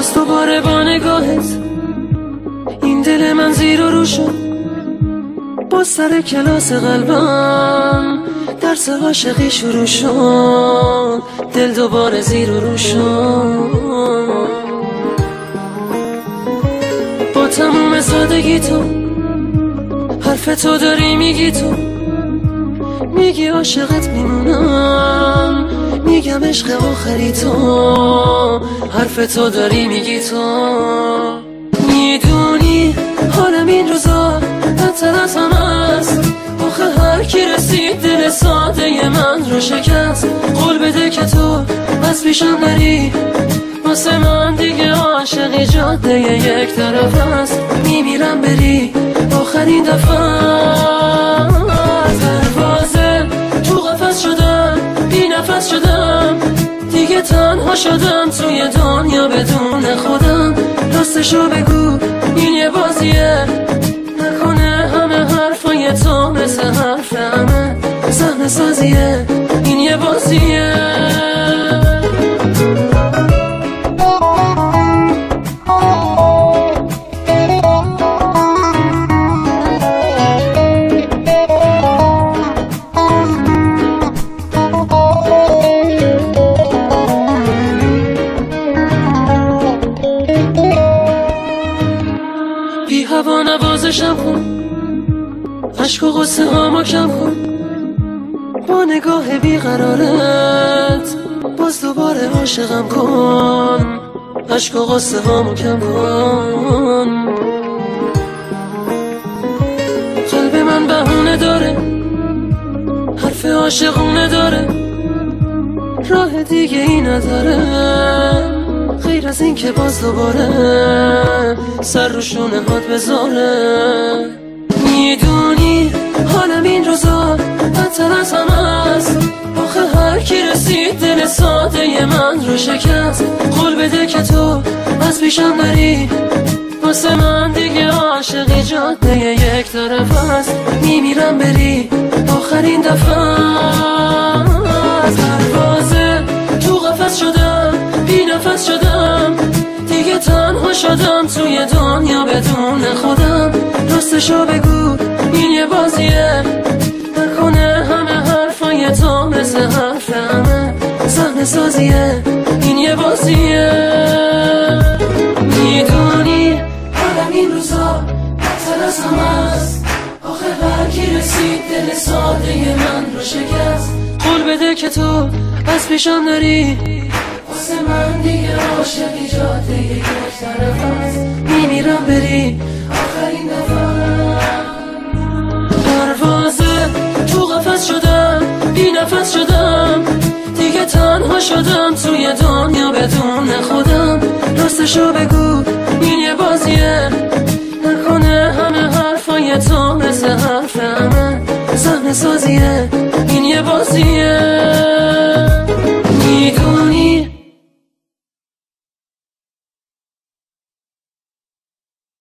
باز دوباره با نگاهت این دل من زیر و رو شد. باز سر کلاس قلبم درس عاشقی شروع شد. دل دوباره زیر و رو شد. با تموم سادگی تو حرف تو داری میگی، تو میگی عاشقت میمونم، میگم عشق آخری تو. حرف تو داری میگی، تو میدونی حالم این روزا بدتر از همه است. آخه هر کی رسید دل ساده من رو شکست. قول بده که تو از پیشم نری، واسه من دیگه عاشقی جاده یک طرف است. میمیرم بری آخرین دفعه. پروازه تو قفس شدم، بی نفس شدم، دیگه تنها شدم توی دنیا بدون خودم. راستشو بگو این یه بازیه، نکنه همه حرفای تو مثل حرف همه صحنه سازیه. این یه بازیه. بی هوا نوازشم کن، عشق و غصه هامو کم کن. با نگاه بیقرارت باز دوباره عاشقم کن. عشق و غصه هامو کم کن. قلب من بهونه داره، حرف عاشقونه داره، راه دیگه ای نداره غیر از این که باز دوباره سر رو شونه هات بذاره. میدونی حالم این روزا بدتر از همه است. آخه هر کی رسید دل ساده من رو شکست. قول بده که تو از پیشم نری، واسه من دیگه عاشقی جاده یک طرف است. میمیرم بری آخرین دفعه. پروازه تو قفس شدم، بی نفس شدم، دیگه تنها شدم توی دنیا بدون خودم. راستشو بگو این یه بازیه، نکنه همه حرفای تو مثل حرف همه صحنه سازیه. این یه بازیه. میدونی حالم این روزا بدتر از همه است. آخه هر کی رسید دل ساده من رو شکست. قول بده که تو از پیشم نری، واسه من دیگه عاشقی جاده یک طرف است. میمیرم بری آخرین دفعه. پروازه تو قفس شدم، بی نفس شدم، دیگه تنها شدم توی دنیا بدون خودم. راستشو بگو این یه بازیه، نکنه همه حرفای تو مثل حرف همه صحنه سازیه. این یه بازیه.